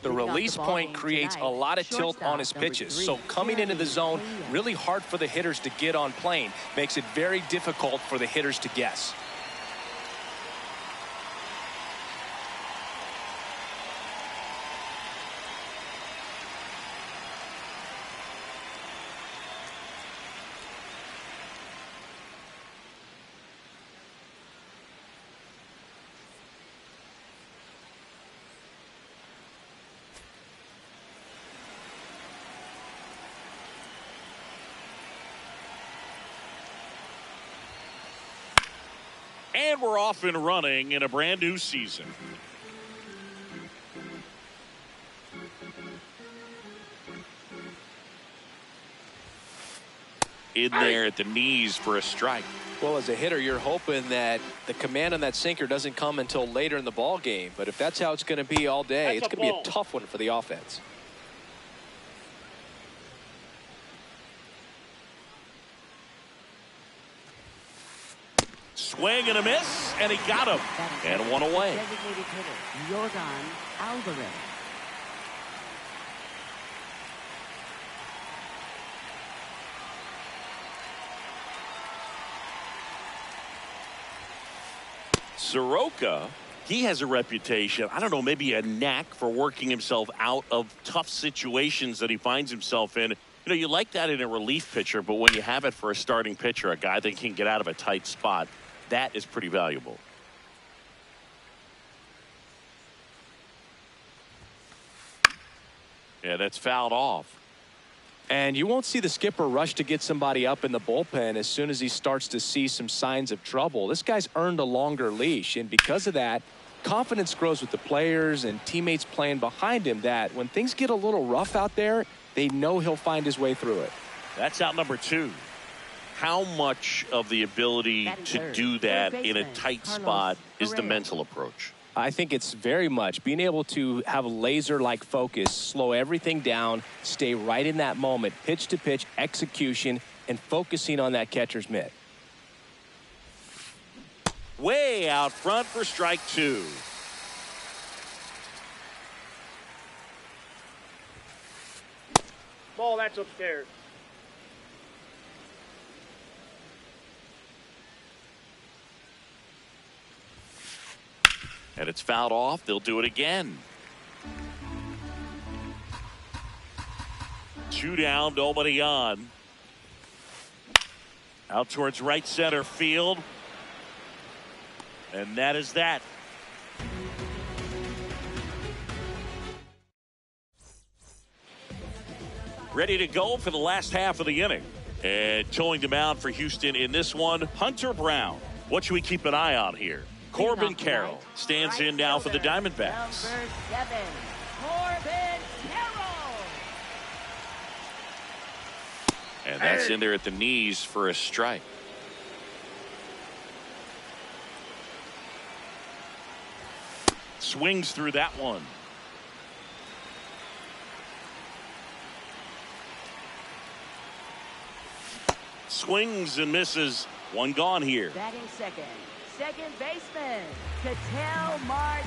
The release point creates a lot of tilt on his pitches. So coming into the zone, really hard for the hitters to get on plane. Makes it very difficult for the hitters to guess. And we're off and running in a brand new season. In there at the knees for a strike. Well, as a hitter, you're hoping that the command on that sinker doesn't come until later in the ball game. But if that's how it's going to be all day, it's going to be a tough one for the offense. Swing and a miss, and he got him. And one away. Designated hitter, Jordan Alvarez. Soroka, he has a reputation, I don't know, maybe a knack for working himself out of tough situations that he finds himself in. You know, you like that in a relief pitcher, but when you have it for a starting pitcher, a guy that can get out of a tight spot, that is pretty valuable. Yeah, that's fouled off. And you won't see the skipper rush to get somebody up in the bullpen as soon as he starts to see some signs of trouble. This guy's earned a longer leash, and because of that, confidence grows with the players and teammates playing behind him, that when things get a little rough out there, they know he'll find his way through it. That's out number 2. How much of the ability to do that in a tight spot is the mental approach? I think it's very much being able to have laser-like focus, slow everything down, stay right in that moment, pitch-to-pitch execution, and focusing on that catcher's mitt. Way out front for strike 2. Ball, that's upstairs. And it's fouled off. They'll do it again. 2 down, nobody on. Out towards right center field. And that is that. Ready to go for the last half of the inning. And towing the mound for Houston in this one, Hunter Brown. What should we keep an eye on here? Corbin Carroll stands in now for the Diamondbacks. Number 7, Corbin Carroll. And that's in there at the knees for a strike. Swings through that one. Swings and misses. One gone here. Batting second, second baseman, Ketel Marte.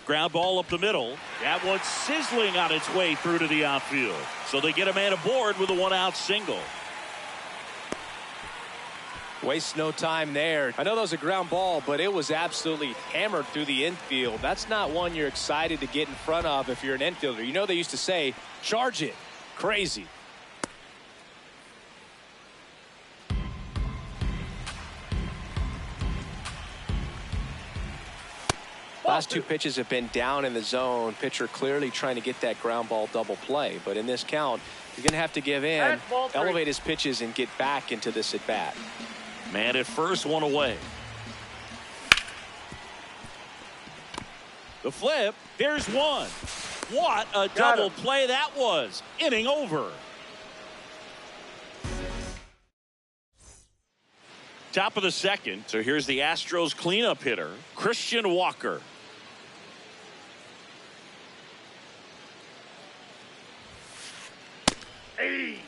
Ground ball up the middle. That one's sizzling on its way through to the outfield. So they get a man aboard with a 1-out single. Waste no time there. I know that was a ground ball, but it was absolutely hammered through the infield. That's not one you're excited to get in front of if you're an infielder. You know they used to say, charge it. Crazy. Last 2 pitches have been down in the zone. Pitcher clearly trying to get that ground ball double play. But in this count, you're going to have to give in, elevate his pitches, and get back into this at bat. Man at first, one away. The flip. There's one. What a double play that was. Inning over. Top of the second. So here's the Astros cleanup hitter, Christian Walker. Hey.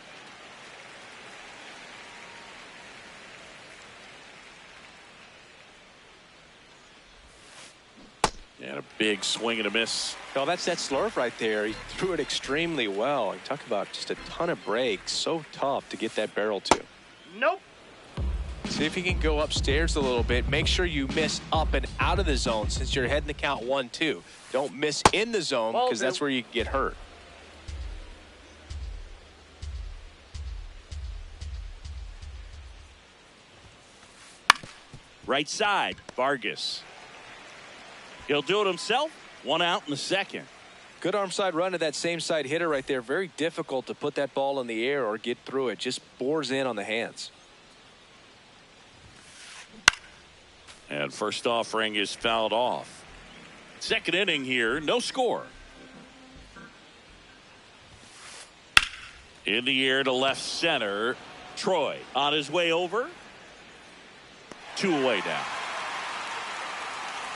And a big swing and a miss. Well, that's that slurve right there. He threw it extremely well. You talk about just a ton of breaks. So tough to get that barrel to. Nope. See if you can go upstairs a little bit. Make sure you miss up and out of the zone since you're heading the count 1-2. Don't miss in the zone because that's where you can get hurt. Right side, Vargas. He'll do it himself. 1 out in the second. Good arm side run to that same side hitter right there. Very difficult to put that ball in the air or get through it. Just bores in on the hands. And first offering is fouled off. Second inning here, no score. In the air to left center. Troy on his way over. 2 away now.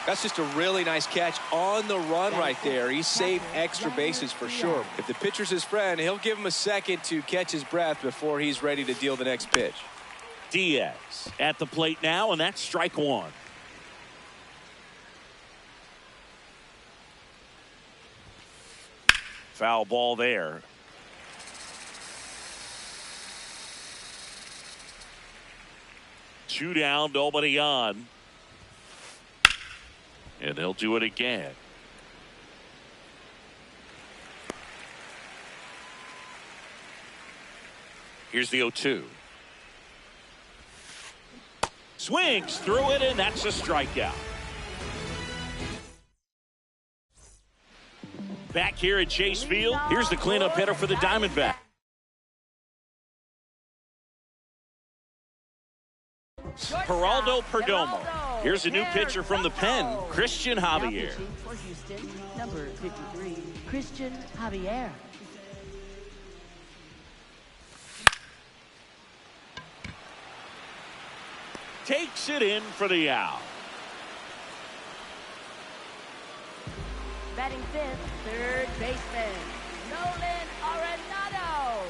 That's just a really nice catch on the run right there. He saved extra bases for sure. If the pitcher's his friend, he'll give him a second to catch his breath before he's ready to deal the next pitch. Diaz at the plate now, and that's strike 1. Foul ball there. Two down, nobody on. And they'll do it again. Here's the 0-2. Swings through it, and that's a strikeout. Back here at Chase Field, here's the cleanup hitter for the Diamondbacks. Geraldo Perdomo. Here's a new pitcher from the pen, Christian Javier. For Houston, number 53, Christian Javier. Takes it in for the out. Batting fifth, third baseman, Nolan Arenado.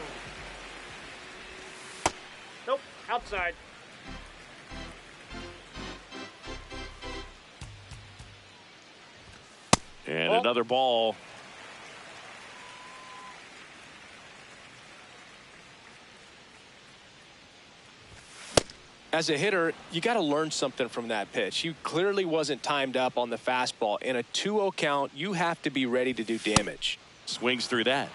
Nope. Outside. And another ball. As a hitter, you got to learn something from that pitch. He clearly wasn't timed up on the fastball. In a 2-0 count, you have to be ready to do damage. Swings through that.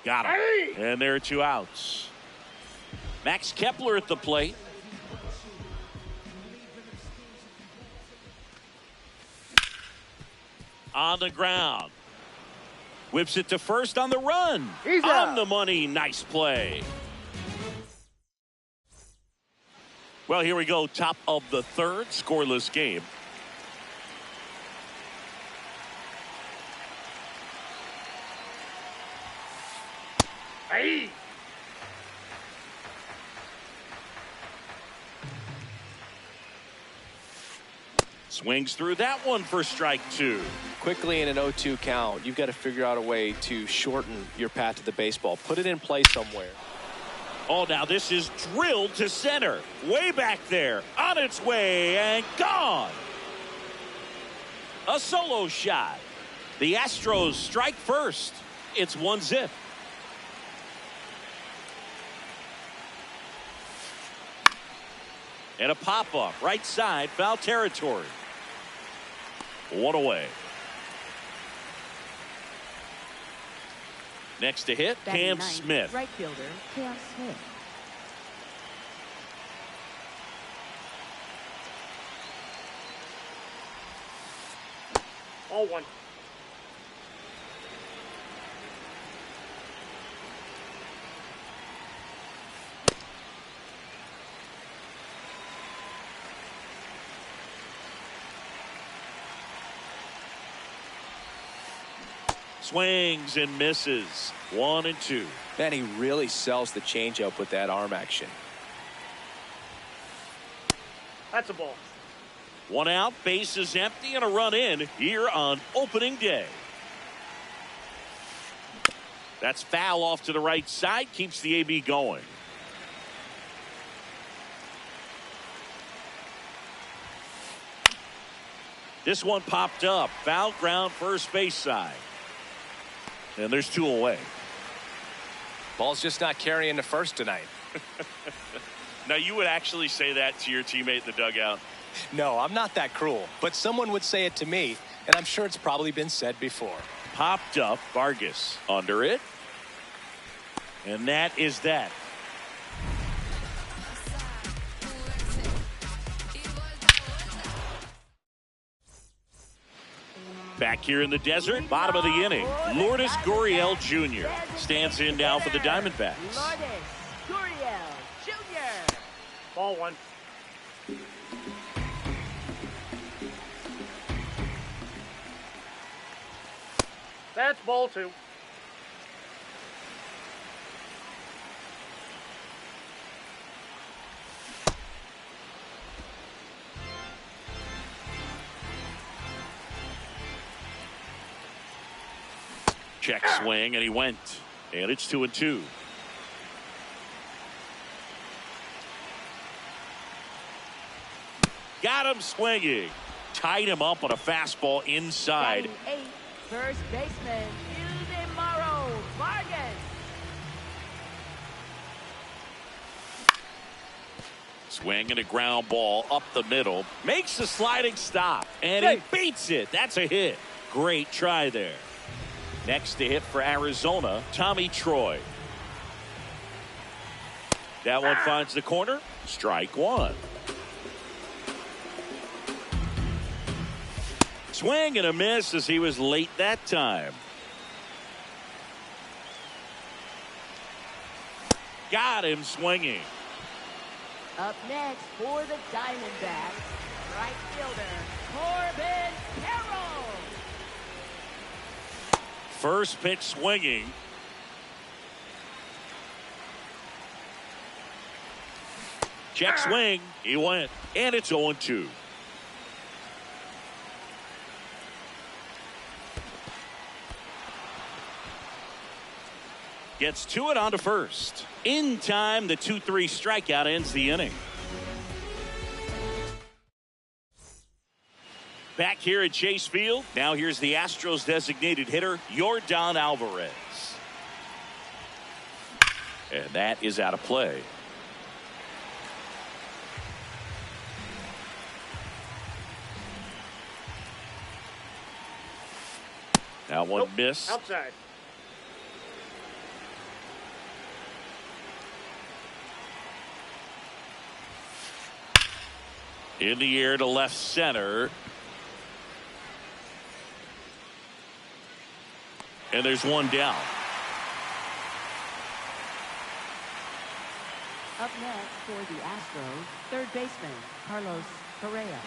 Got him. And there are 2 outs. Max Kepler at the plate. On the ground. Whips it to first on the run. He's on out. the money. Nice play. Well, here we go. Top of the third. Scoreless game. Hey. Swings through that one for strike 2. Quickly in an 0-2 count, you've got to figure out a way to shorten your path to the baseball. Put it in play somewhere. Oh, now this is drilled to center. Way back there. On its way and gone. A solo shot. The Astros strike first. It's 1-0. And a pop-up. Right side. Foul territory. 1 away. Next to hit, Batting Cam ninth, Smith. Right fielder, Cam Smith. All one. Swings and misses. 1-2. Man, he really sells the changeup with that arm action. That's a ball. 1 out, base is empty, and a run in here on opening day. That's foul off to the right side, keeps the AB going. This one popped up. Foul ground, first base side. And there's 2 away. Ball's just not carrying the first tonight. Now, you would actually say that to your teammate in the dugout? No, I'm not that cruel, but someone would say it to me, and I'm sure it's probably been said before. Popped up. Vargas under it. And that is that. Back here in the desert, bottom of the inning, Lourdes Gurriel Jr. stands in now for the Diamondbacks. Lourdes Gurriel Jr. Ball 1. That's ball 2. Check swing, and he went. And it's 2-2. Got him swinging. Tied him up on a fastball inside. Batting 8, first baseman Ildemaro Vargas. Swing and a ground ball up the middle. Makes the sliding stop. And he beats it. That's a hit. Great try there. Next to hit for Arizona, Tommy Troy. That one finds the corner. Strike 1. Swing and a miss as he was late that time. Got him swinging. Up next for the Diamondbacks, right fielder Corbin Carroll. First pitch swinging. Check swing. He went. And it's 0-2. Gets to it onto first. In time, the 2-3 strikeout ends the inning. Back here at Chase Field. Now here's the Astros designated hitter, Yordan Alvarez. And that is out of play. Now one miss. Outside. In the air to left center. And there's one down. Up next for the Astros, third baseman Carlos Correa.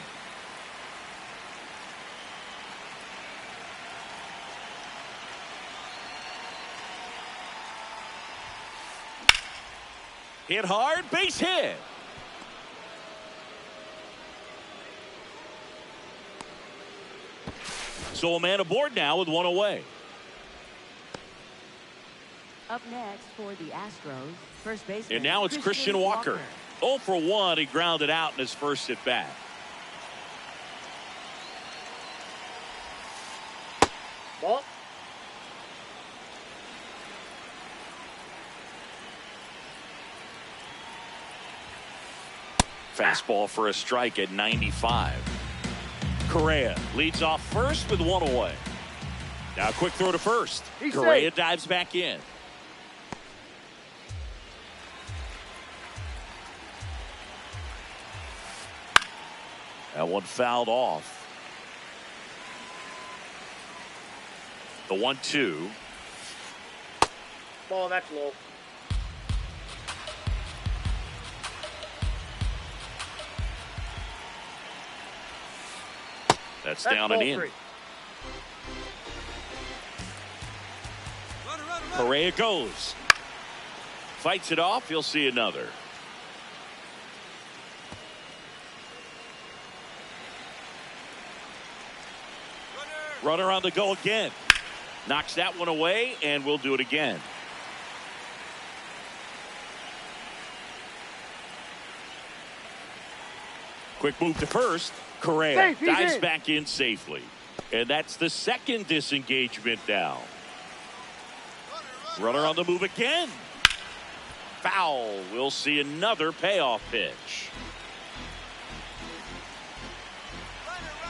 Hit hard, base hit. So a man aboard now with one away. Up next for the Astros, first baseman. And now it's Christian Walker. 0 for 1. He grounded out in his first at bat. Ball. Fastball for a strike at 95. Correa leads off first with one away. Now a quick throw to first. He's Correa safe. dives back in. That one fouled off. The 1-2. Ball, that's low. That's That's down ball and in. 3. Correa goes. Fights it off. You'll see another. Runner on the go again. Knocks that one away, and we'll do it again. Quick move to first. Correa Safe, he's dives in. back in safely. And that's the second disengagement now. Runner on the move again. Foul. We'll see another payoff pitch.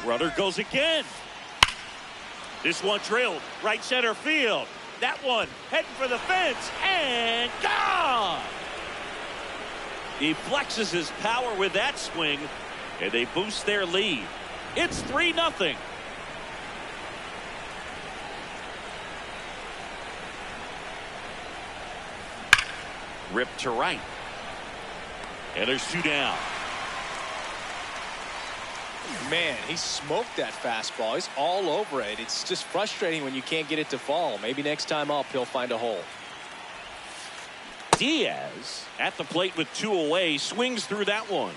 Runner goes again. This one drilled right center field. That one heading for the fence and gone. He flexes his power with that swing, and they boost their lead. It's 3-0. Ripped to right. And there's 2 down. Man, he smoked that fastball. He's all over it. It's just frustrating when you can't get it to fall. Maybe next time up he'll find a hole. Diaz at the plate with 2 away, swings through that one.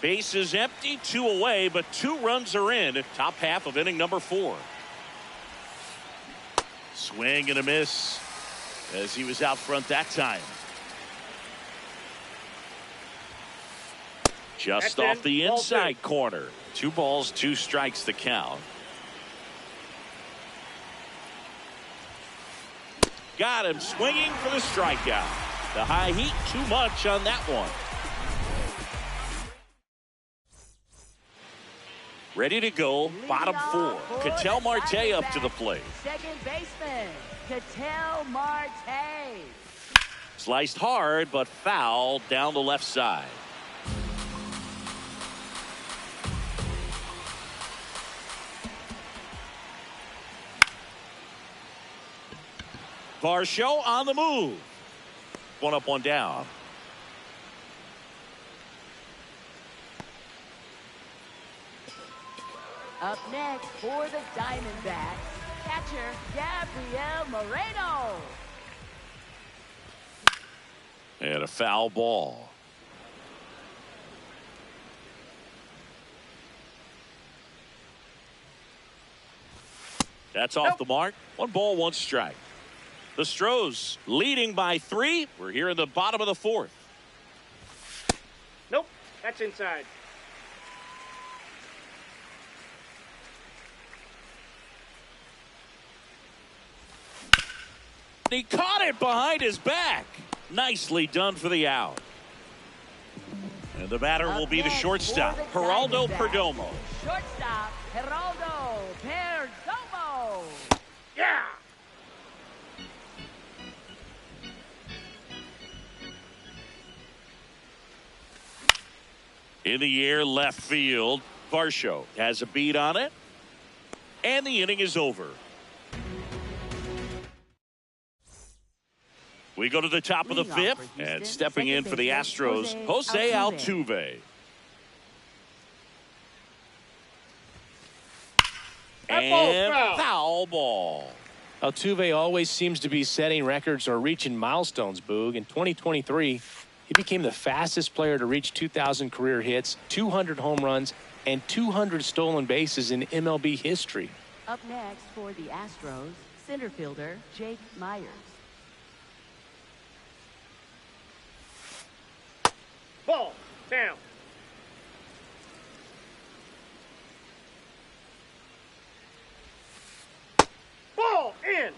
Base is empty, 2 away, but 2 runs are in. Top half of inning number 4. Swing and a miss as he was out front that time. Just That's off in. the Ball inside corner. 2 balls, 2 strikes the count. Got him swinging for the strikeout. The high heat too much on that one. Ready to go, bottom 4. Ketel Marte up to the plate. Second baseman, Ketel Marte. Sliced hard, but foul down the left side. Varsho on the move. 1 up, 1 down. Up next for the Diamondbacks, catcher Gabriel Moreno. And a foul ball. That's off the mark. 1 ball, 1 strike. The Stros leading by 3. We're here in the bottom of the 4th. Nope, that's inside. He caught it behind his back. Nicely done for the out. And the batter will be the shortstop, Geraldo Perdomo. Shortstop, Geraldo Perdomo. Yeah! In the air, left field. Varsho has a beat on it. And the inning is over. We go to the top of the 5th, and stepping in for the Astros, Jose Altuve. And foul ball. Altuve always seems to be setting records or reaching milestones, Boog. In 2023, he became the fastest player to reach 2,000 career hits, 200 home runs, and 200 stolen bases in MLB history. Up next for the Astros, center fielder Jake Myers. Ball down. Ball in.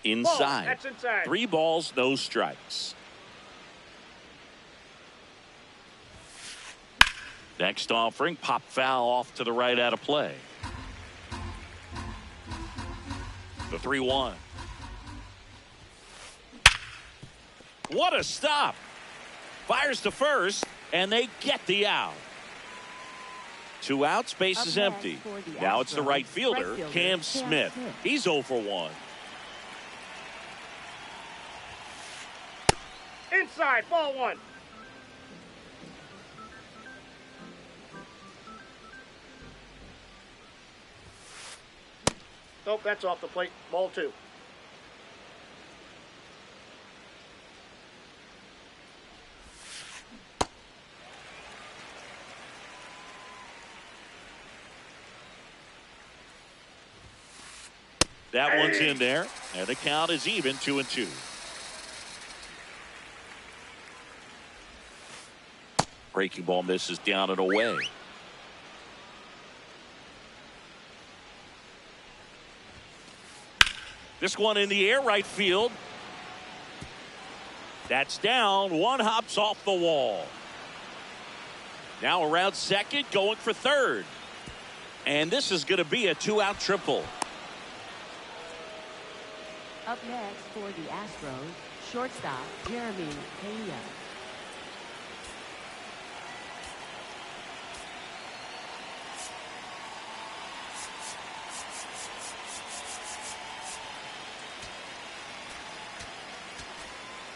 Inside. That's inside. 3 balls, no strikes. Next offering, pop foul off to the right out of play. The 3-1. What a stop. Fires to first, and they get the out. 2 outs, base is empty. Now it's the right fielder, Cam Smith. He's 0 for 1. Inside, ball 1. Nope, that's off the plate. Ball 2. That one's in there, and the count is even, 2-2. Breaking ball misses down and away. This one in the air, right field. That's down. One hops off the wall. Now around second, going for third. And this is going to be a 2-out triple. Up next for the Astros, shortstop Jeremy Pena.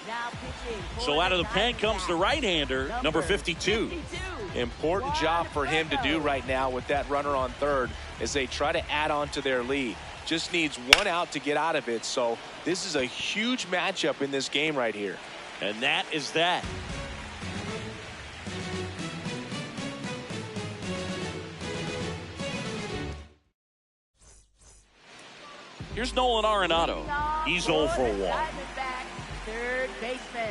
Now pitching for So out of the pen Diamondbacks, comes the right-hander, number 52. Important job for him to do right now with that runner on third as they try to add on to their lead. Just needs one out to get out of it. So this is a huge matchup in this game right here. And that is that. Here's Nolan Arenado. He's 0 for 1. Diamondbacks, third baseman,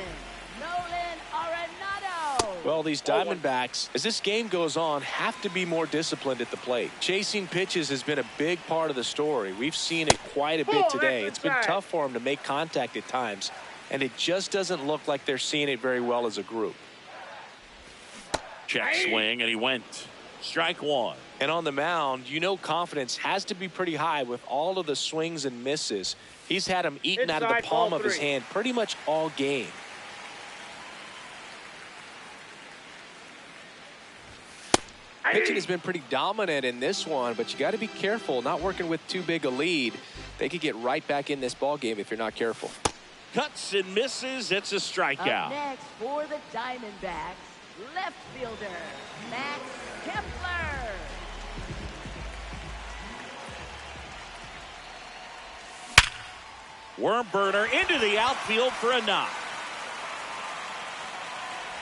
Nolan Arenado. Well, these Diamondbacks, as this game goes on, have to be more disciplined at the plate. Chasing pitches has been a big part of the story. We've seen it quite a bit today. It's been tough for them to make contact at times, and it just doesn't look like they're seeing it very well as a group. Check swing, and he went. Strike one. And on the mound, you know confidence has to be pretty high with all of the swings and misses. He's had them eaten out of the Inside, palm ball of his three. hand pretty much all game. Pitching has been pretty dominant in this one, but you got to be careful not working with too big a lead. They could get right back in this ball game if you're not careful. Cuts and misses. It's a Up strikeout. next for the Diamondbacks, left fielder Max Kepler. Worm burner into the outfield for a knock.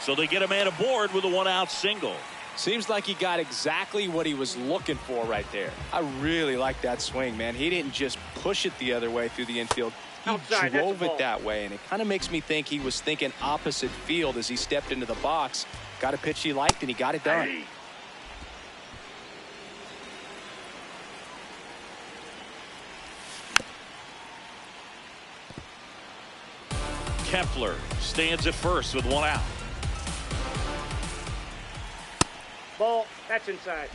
So they get a man aboard with a 1-out single. Seems like he got exactly what he was looking for right there. I really like that swing, man. He didn't just push it the other way through the infield. He Outside, that's a drove it ball. that way, and it kind of makes me think he was thinking opposite field as he stepped into the box. Got a pitch he liked, and he got it done. Kepler stands at first with 1 out. Ball. That's inside.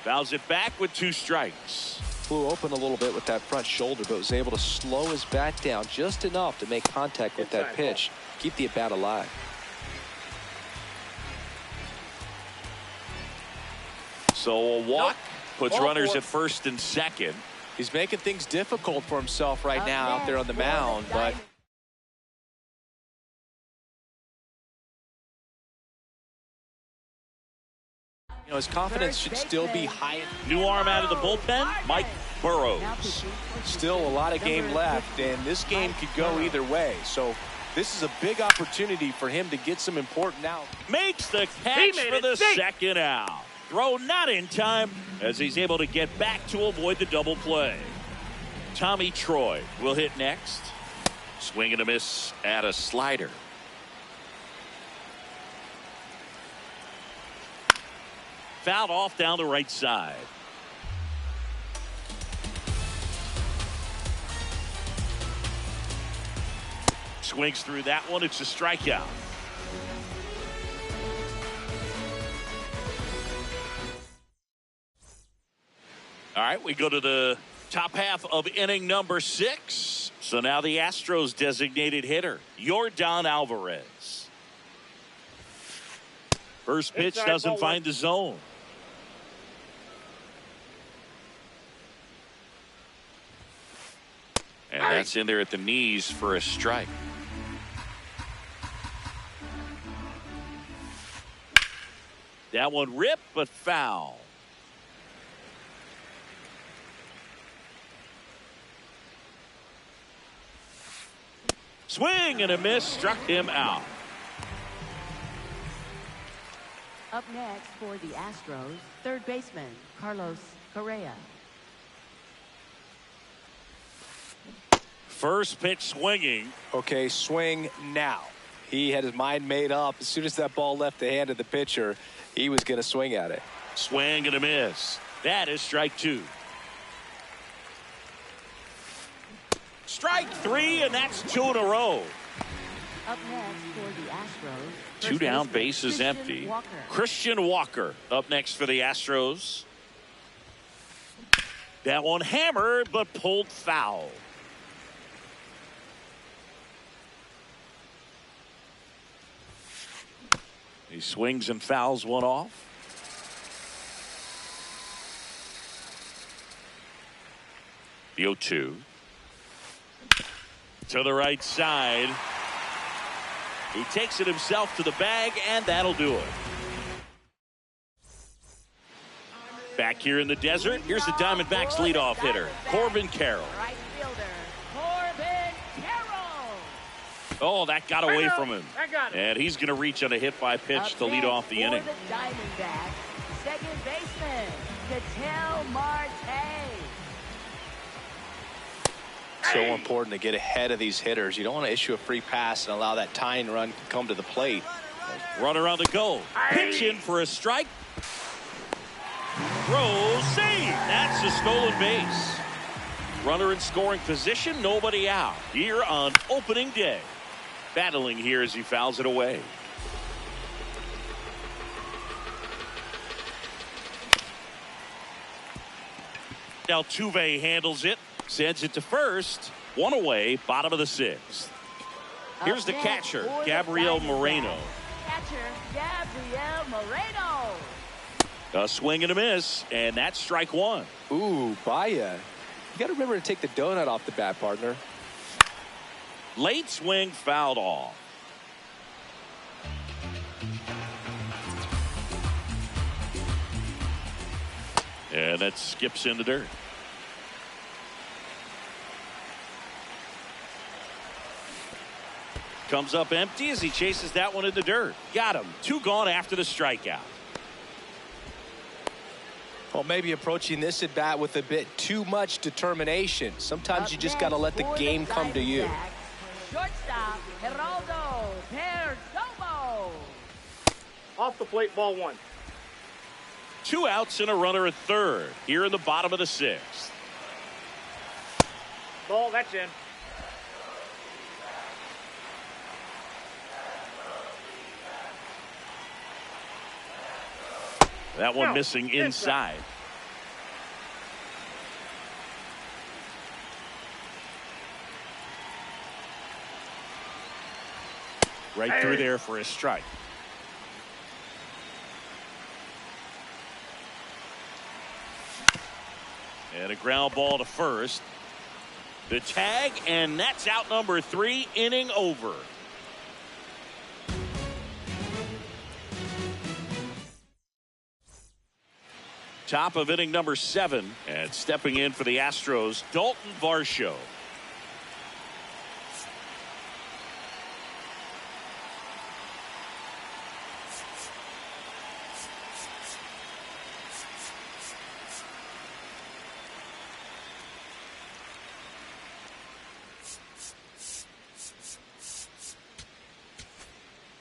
Fouls it back with 2 strikes. Flew open a little bit with that front shoulder, but was able to slow his bat down just enough to make contact with that Inside pitch. Keep the at-bat alive. So a walk puts Ball runners four. at first and second. He's making things difficult for himself right Up now out there on the next for mound, but you know, his confidence should still be high. New arm out of the bullpen, Mike Now Burrows. pitching for Still a lot of game number left, 50, and this game could go Burrows. either way. So this is a big opportunity for him to get some important out. Makes the He catch made for it the safe. second out. Throw not in time as he's able to get back to avoid the double play. Tommy Troy will hit next. Swing and a miss at a slider. Fouled off down the right side. Swings through that one. It's a strikeout. All right, we go to the top half of inning number 6. So now the Astros designated hitter, Yordan Alvarez. First pitch Inside, doesn't ball find one. the zone. And that's in there at the knees for a strike. That one ripped, but foul. Swing and a miss, struck him out. Up next for the Astros, third baseman, Carlos Correa. First pitch swinging. Okay, swing now. He had his mind made up. As soon as that ball left the hand of the pitcher, he was going to swing at it. Swing and a miss. That is strike two. Strike three, and that's two in a row. Up next for the Astros, Two first down, baseman, bases Christian empty. Walker. Christian Walker up next for the Astros. That one hammered, but pulled foul. He swings and fouls one off. The 0-2. To the right side. He takes it himself to the bag, and that'll do it. Back here in the desert, here's the Diamondbacks leadoff hitter, Corbin Carroll. Right fielder, Corbin Carroll. Oh, that got away from him. I got it. And he's going to reach on a hit by pitch Up to lead next off the for inning. the Diamondbacks, second baseman, Ketel Marte. So important to get ahead of these hitters. You don't want to issue a free pass and allow that tying run to come to the plate. Runner on the go. Pitch in for a strike. Throw, save. That's a stolen base. Runner in scoring position, nobody out. Here on opening day. Battling here as he fouls it away. Altuve handles it. Sends it to first. One away, bottom of the sixth. Here's the catcher, Gabriel Moreno. Catcher, Gabriel Moreno. A swing and a miss, and that's strike one. Ooh, Baya. You got to remember to take the donut off the bat, partner. Late swing fouled off. And that skips in the dirt. Comes up empty as he chases that one in the dirt. Got him. Two gone after the strikeout. Well, maybe approaching this at bat with a bit too much determination. Sometimes you just got to let the game come to you. Shortstop, Geraldo Perdomo. Off the plate, ball one. Two outs and a runner at third. Here in the bottom of the sixth. Ball, that's in. That one No, missing inside. Right through there for a strike. And a ground ball to first. The tag, and that's out number three, inning over. Top of inning number 7, and stepping in for the Astros, Dalton Varsho.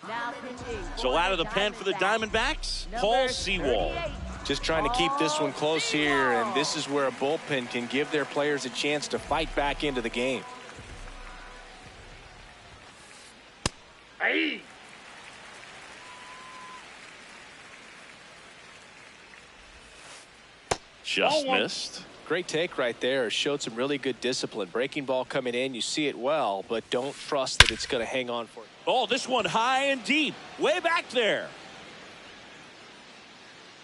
Now pitching. So out of the pen for the Diamondbacks, Paul Sewald. Just trying to keep this one close here, and this is where a bullpen can give their players a chance to fight back into the game. Hey. Just missed. Great take right there. Showed some really good discipline. Breaking ball coming in, you see it well, but don't trust that it's going to hang on for you. Oh, this one high and deep, way back there.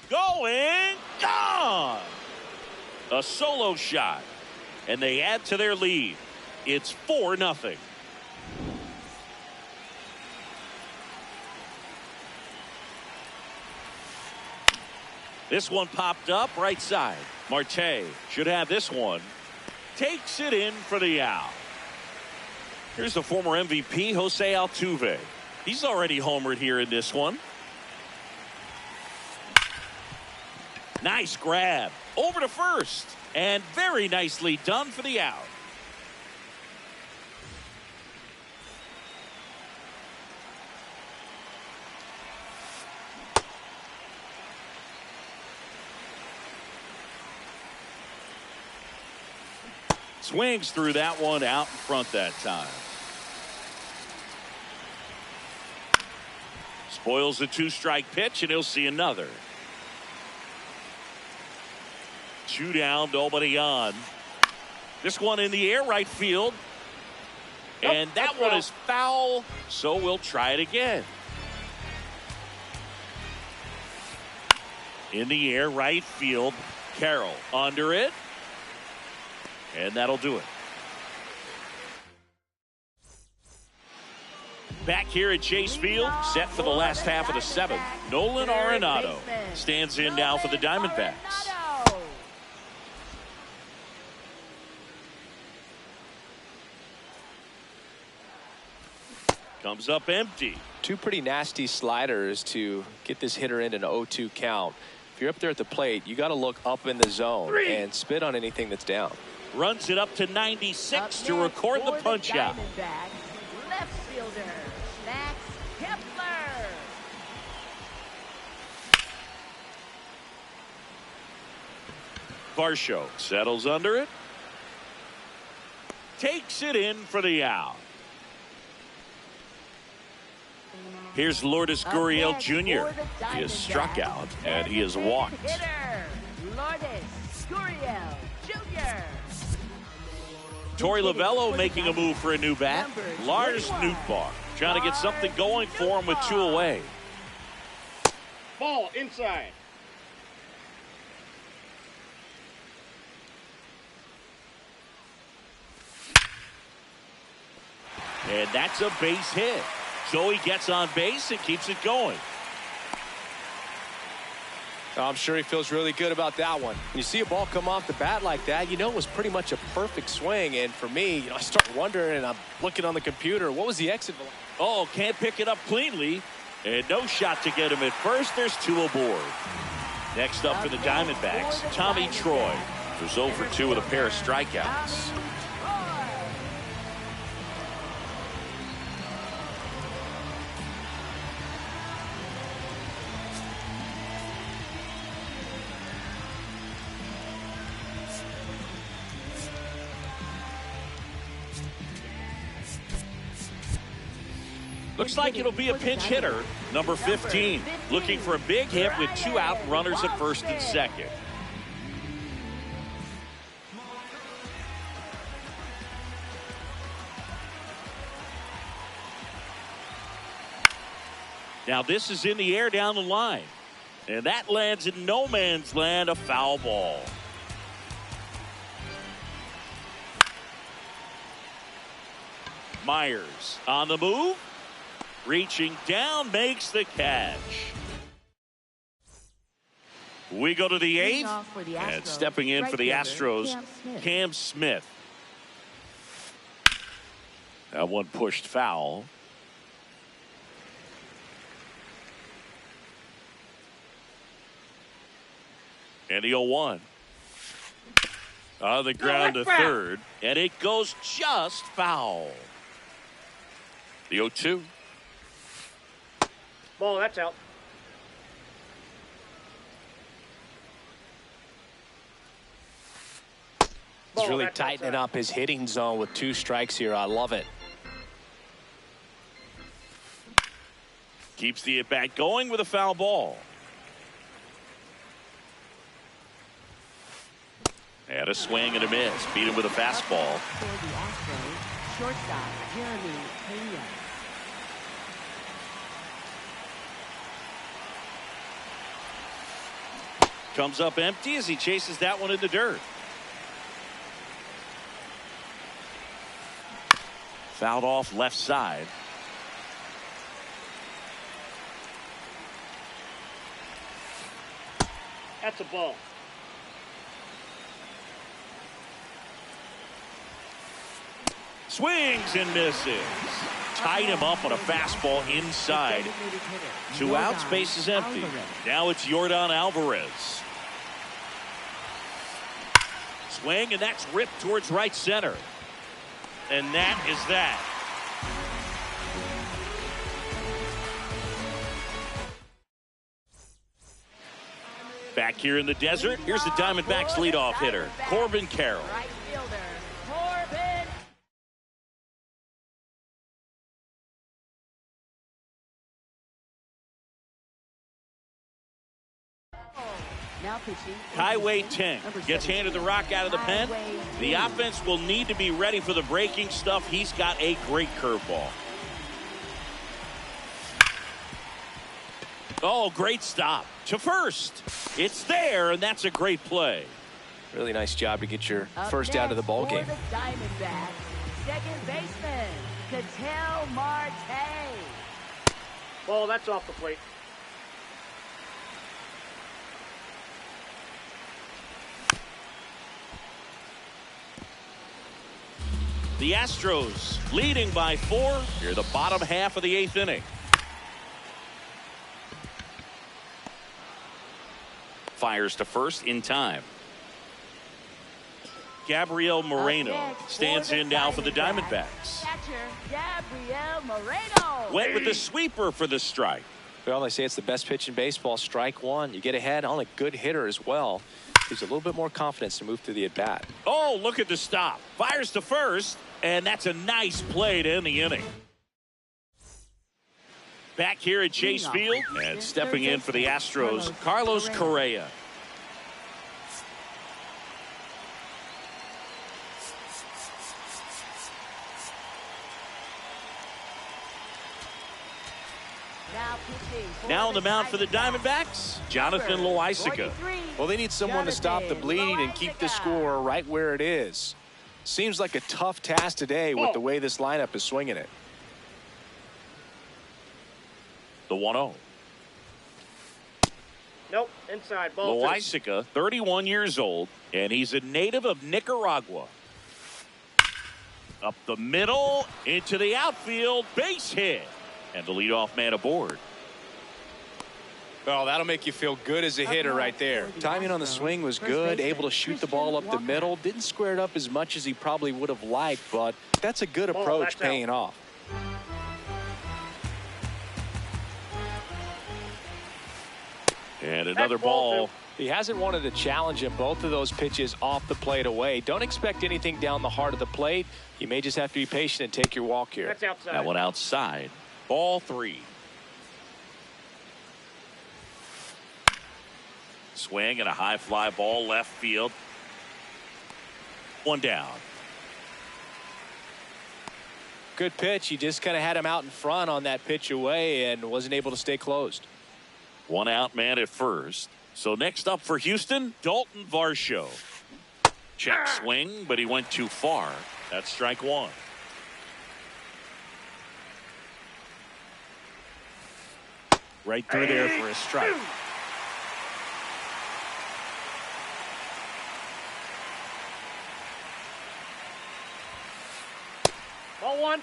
Going, gone. A solo shot, and they add to their lead. It's 4-0. This one popped up right side. Marte should have this one. Takes it in for the out. Here's the former MVP, Jose Altuve. He's already homered here in this one. Nice grab. Over to first. And very nicely done for the out. Swings through that one out in front that time. Spoils the 2-strike pitch, and he'll see another. 2 down, nobody on. This one in the air, right field. And that one is foul, so we'll try it again. In the air, right field. Carroll under it. And that'll do it. Back here at Chase Field, set for the last half of the 7th. Nolan Arenado stands in now for the Diamondbacks. Comes up empty. 2 pretty nasty sliders to get this hitter in an 0-2 count. If you're up there at the plate, you got to look up in the zone and spit on anything that's down. Runs it up to 96 to record the punch out. Left fielder, Max Kepler. Varsho settles under it. Takes it in for the out. Here's Lourdes Gurriel Jr. He is struck out and he is walked. Hitter, Lourdes Gurriel Jr. Torey Lovullo making a move for a new bat. Lars Nootbaar trying to get something going for him with 2 away. Ball inside. And that's a base hit. Joey gets on base and keeps it going. I'm sure he feels really good about that one. When you see a ball come off the bat like that, you know it was pretty much a perfect swing. And for me, I start wondering, and I'm looking on the computer, what was the exit velocity? Oh, can't pick it up cleanly. And no shot to get him at first. There's 2 aboard. Next up for the Diamondbacks, Tommy Troy, who's 0 for 2 with a pair of strikeouts. Looks like it'll be a pinch hitter, number 15, looking for a big hit with 2 out, runners at first and second. Now this is in the air down the line, and that lands in no man's land, a foul ball. Myers on the move. Reaching down, makes the catch. We go to the 8th, and stepping in for the Astros, Cam Smith. That one pushed foul. And the 0-1. On the ground to third, and it goes just foul. The 0-2. Ball, that's out. He's really tightening up his hitting zone with 2 strikes here. I love it. Keeps the at-bat going with a foul ball. And a swing and a miss. Beat him with a fastball. For the Astros, shortstop Jeremy Pena. Comes up empty as he chases that one in the dirt. Fouled off left side. That's a ball. Swings and misses. Tied him up on a fastball inside. 2 outs, base is empty. Now it's Yordan Alvarez. swing, and that's ripped towards right center. And that is that. Back here in the desert, here's the Diamondbacks leadoff hitter, Corbin Carroll. Right fielder, Corbin. Now pitching. Highway 10 gets handed the rock out of the pen. The offense will need to be ready for the breaking stuff. He's got a great curveball. Oh, great stop to first. It's there, and that's a great play. Really nice job to get your Up first out of the ball next game. for the Diamondbacks, second baseman, Ketel Marte. Ball, that's off the plate. The Astros leading by 4 near the bottom half of the 8th inning. Fires to first in time. Gabriel Moreno stands in now for the Diamondbacks. Catcher Gabriel Moreno. Went with the sweeper for the strike. Well, they say it's the best pitch in baseball. Strike one. You get ahead on a good hitter as well. Gives a little bit more confidence to move through the at-bat. Oh, look at the stop. Fires to first, and that's a nice play to end the inning. Back here at Chase Field, and stepping in for the Astros, Carlos Correa. Now on the mound for the Diamondbacks, Jonathan Loaisiga. Well, they need someone to stop the bleeding and keep the score right where it is. Seems like a tough task today with the way this lineup is swinging it. The 1-0. Nope, inside. Ball two. Loaisiga, 31 years old, and he's a native of Nicaragua. Up the middle, into the outfield, base hit. And the leadoff man aboard. Well, that'll make you feel good as a hitter right there. Timing on the swing was good, able to shoot the ball up the middle. Didn't square it up as much as he probably would have liked, but that's a good approach paying off. And another ball. He hasn't wanted to challenge him. Both of those pitches off the plate away. Don't expect anything down the heart of the plate. You may just have to be patient and take your walk here. That's outside. That one outside. Ball 3. Swing and a high fly ball left field. One down. Good pitch. He just kind of had him out in front on that pitch away and wasn't able to stay closed. One out man at first. So next up for Houston, Dalton Varsho. Check swing, but he went too far. That's strike one. Right through there for a strike. Ball one.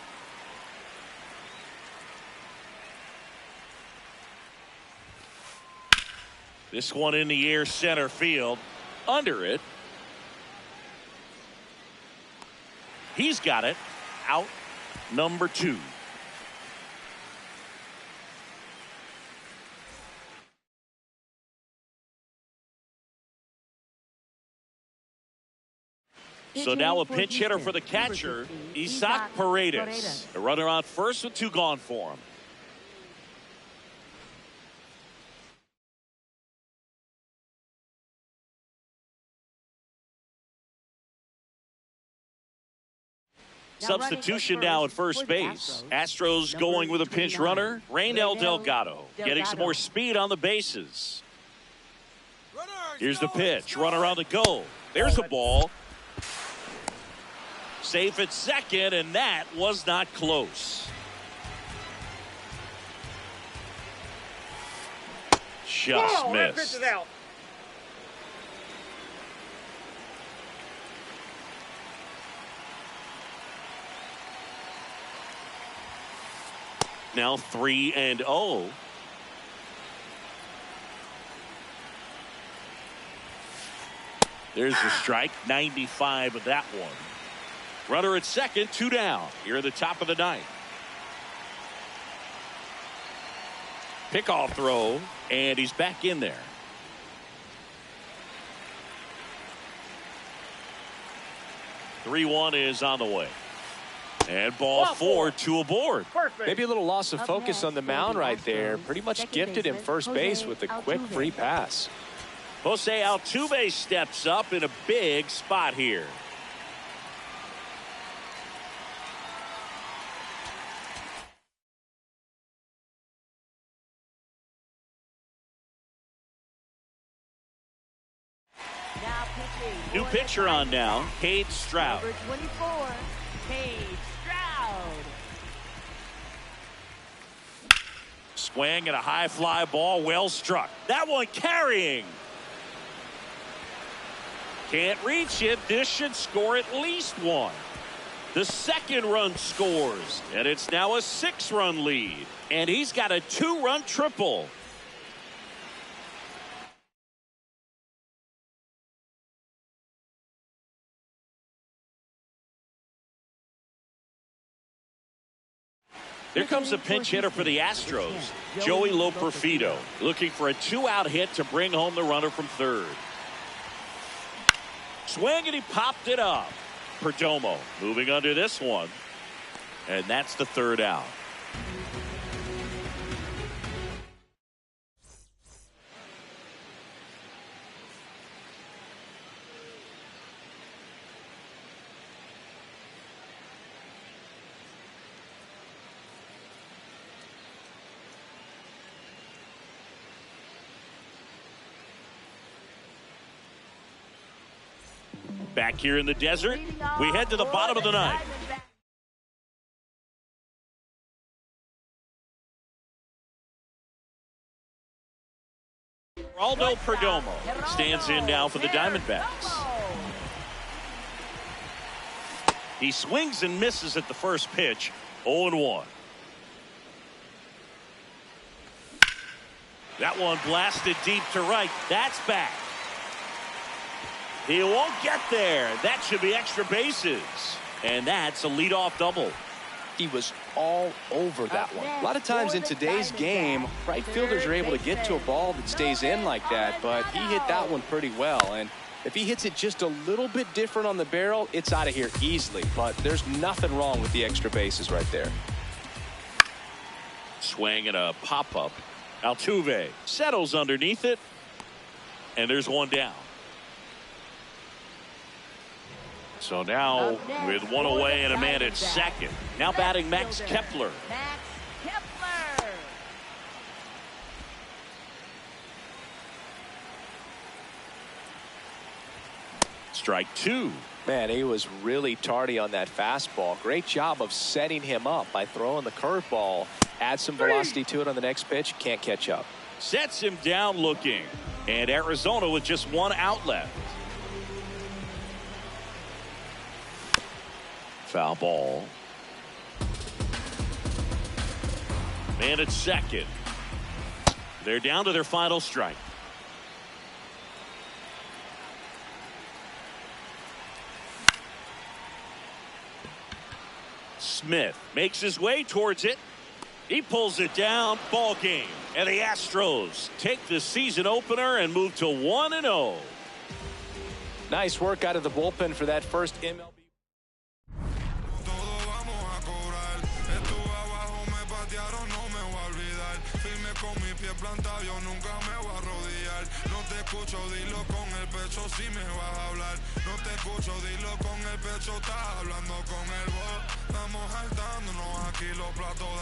This one in the air, center field. Under it. He's got it. Out number 2. So now a pinch hitter for the catcher, Isaac Paredes. A runner on first with 2 gone for him. Substitution now at first base. Astros going with a pinch runner, Raynel Delgado, getting some more speed on the bases. Here's the pitch. Runner on the go. There's a ball. Safe at second, and that was not close. Just That pitch missed. is out. Now 3-0. There's the strike. 95 of that one. Runner at second, 2 down. Here at the top of the ninth. Pickoff throw, and he's back in there. (3-1) is on the way. And ball 4, 2 aboard. Perfect. Maybe a little loss of focus on the mound right there. Pretty much gifted him first base with a quick free pass. Jose Altuve steps up in a big spot here. New pitcher on now, Cade Stroud. Number 24, Cade Stroud. Swing and a high fly ball, well struck. That one carrying. Can't reach it. This should score at least one. The second run scores, and it's now a 6-run lead. And he's got a 2-run triple. Here comes a pinch hitter for the Astros, Joey Loperfido, looking for a 2-out hit to bring home the runner from third. Swing, and he popped it up. Perdomo moving under this one, and that's the 3rd out. Back here in the desert, we head to the bottom of the ninth. Geraldo Perdomo stands in now for the Diamondbacks. He swings and misses at the first pitch, 0-1. That one blasted deep to right. That's back. He won't get there. That should be extra bases. And that's a leadoff double. He was all over that one. A lot of times in today's game, right fielders are able to get to a ball that stays in like that, but he hit that one pretty well. And if he hits it just a little bit different on the barrel, it's out of here easily. But there's nothing wrong with the extra bases right there. Swing and a pop-up. Altuve settles underneath it. And there's one down. So now with one away and a man at second. Now batting Max Kepler. Max Kepler. Strike 2. Man, he was really tardy on that fastball. Great job of setting him up by throwing the curveball. Add some velocity to it on the next pitch. Can't catch up. Sets him down looking. And Arizona with just 1 out left. Foul ball. Man at second. They're down to their final strike. Smith makes his way towards it. He pulls it down. Ball game. And the Astros take the season opener and move to 1-0. Nice work out of the bullpen for that first MLB. plantado, yo nunca me voy a arrodillar. No te escucho, dilo con el pecho si me vas a hablar. No te escucho, dilo con el pecho, estás hablando con el voz. Estamos saltándonos aquí los platos.